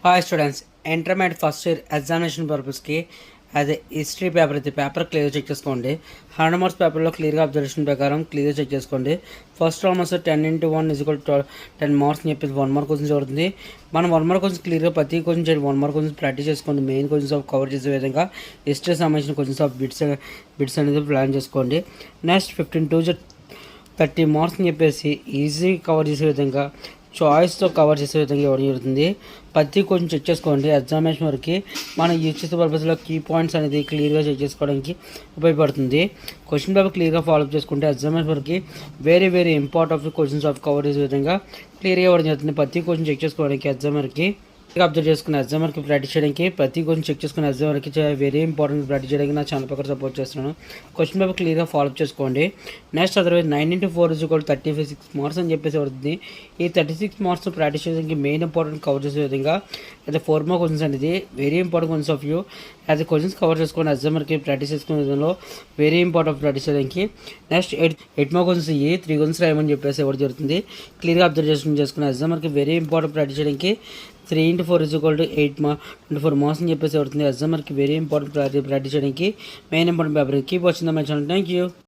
Hi students, intermediate first year examination పర్పస్కి అదే history paper అయితే పేపర్ క్లియర్ చెక్ చేసుకోండి. 100 మార్క్స్ పేపర్లో క్లియర్గా అబ్జర్వేషన్ ప్రకారం క్లియర్ చెక్ చేసుకోండి. ఫస్ట్ ఆల్మోస్ట్ 10 × 1 = 10 మార్క్స్ అని చెప్పేసి 1 మార్క్ క్వశ్చన్స్ అవుతుంది. మనం 1 మార్క్ క్వశ్చన్స్ క్లియర్గా ప్రతి క్వశ్చన్ చేయండి. 1 మార్క్ క్వశ్చన్స్ ప్రాక్టీస్ చేసుకోండి. మెయిన్ క్వశ్చన్స్ ఆఫ్ కవర్ చేసే విధంగా హిస్టరీ సంబంధించిన క్వశ్చన్స్ ఆఫ్ బిట్స్ అనేది ప్లాన్ చేసుకోండి. నెక్స్ట్ 15 to 30 మార్క్స్ అని చెప్పేసి ఈజీ కవర్ చేసే విధంగా చాయిస్తో కవర్ చేసే విధంగా ఇవ్వడం జరుగుతుంది. ప్రతి కొంచెం చెక్ చేసుకోండి. ఎగ్జామినేషన్ వరకు మన యూజెస్ పర్పస్లో కీ పాయింట్స్ అనేది క్లియర్గా చెక్ చేసుకోవడానికి ఉపయోగపడుతుంది. క్వశ్చన్ పేపర్ క్లియర్గా ఫాలోఅప్ చేసుకుంటే ఎగ్జామినేషన్ వరకు very important questions of cover చేసే విధంగా క్లియర్గా ఇవ్వడం జరుగుతుంది. ప్రతి క్వశ్చన్ చెక్ చేసుకోవడానికి ఎగ్జామ్ వరకు అబ్జర్వ్ చేసుకున్న ఎగ్జామ్ వరకు ప్రాక్టీస్ చేయడానికి ప్రతి క్వశ్చన్ చెక్ చేసుకున్న ఎగ్జామ్ వరకు వెరీ ఇంపార్టెంట్ ప్రాక్టీస్ చేయడానికి నా ఛానల్ ప్రకారం సపోర్ట్ చేస్తున్నాను. క్వశ్చన్ పేపర్ క్లియర్గా ఫాలోఅప్ చేసుకోండి. నెక్స్ట్ అదర్వైజ్ 9 × 4 = 36 మార్క్స్ అని చెప్పేసి పడుతుంది. ఈ 36 మార్క్స్ ప్రాక్టీస్ చేయడానికి మెయిన్ ఇంపార్టెంట్ కవర్ చేసే విధంగా అయితే 4 మార్క్ క్వశ్చన్స్ అనేది very important questions of you అయితే క్వశ్చన్స్ కవర్ చేసుకుని ఎగ్జామ్ వరకు ప్రాక్టీస్ చేసుకునే విధంలో వెరీ ఇంపార్టెంట్ ప్రాక్టీస్ చేయడానికి. నెక్స్ట్ 8 మార్క్ క్వశ్చన్స్ 3 క్వశ్చన్స్ రాయమని చెప్పేసి ఇవ్వడం జరుగుతుంది. క్లియర్గా అబ్జర్వేషన్ చేసుకున్న ఎగ్జామ్ వరకు వెరీ ఇంపార్టెంట్ ప్రాక్టీస్ చేయడానికి 3 × 4 = 8 24 మార్క్స్ అని చెప్పేసి అవుతుంది. ఎగ్జామ్ వరకు వెరీ ఇంపార్టెంట్ ప్రాక్టీస్ చేయడానికి మెయిన్ ఇంపార్టెంట్ పేపర్ కీప్ వచ్చిందా మై ఛానల్. Thank you.